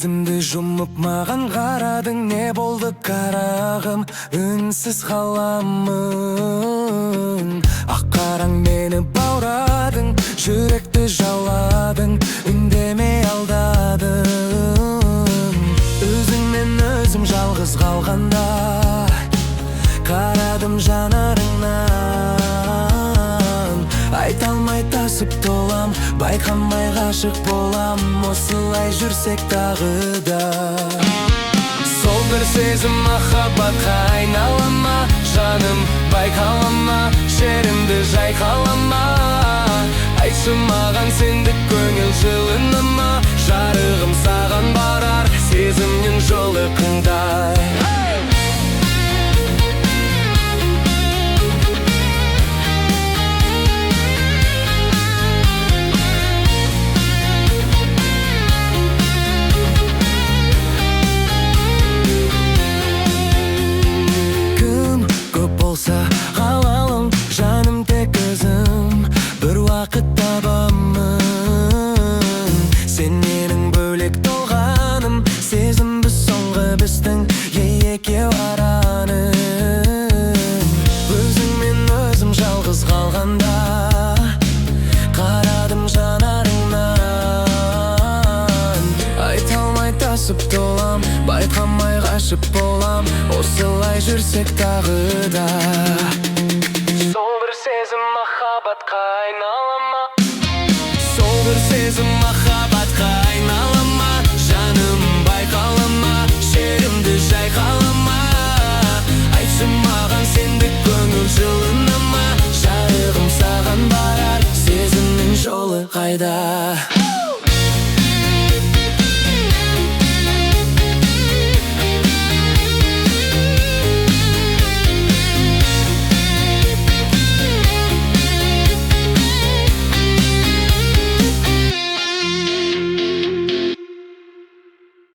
Көзімді жұмып маған қарадың, не болды қарағым, үнсіз қаламын. Ақ қараң мені баурадың, жүректі жауладың, үндемей алдадың. Өзіңмен өзім жалғыз қалғанда қарадым жанарыңнан. Айта алмай тасып толам, байқамай ғашық болам, осылай жүрсек тағы да. Сол бір сезім махаббатқа айнала ма, жаным, байқала ма, жерімді жайқала ма? Айтшы маған, сендік көңіл жылына ма, жарығым саған барар сезімнен жолы қандай. Қалалым, жаным тек өзім, бір уақыт табамын. Сен менің бөлек толғаным, сезім біз соңғы біздің екеу араным. Өзіңмен өзім жалғыз қалғанда қарадым жанарыңнан. Айта алмай тасып толам, байқамай ғашық болам, осылай жүрсек тағы да.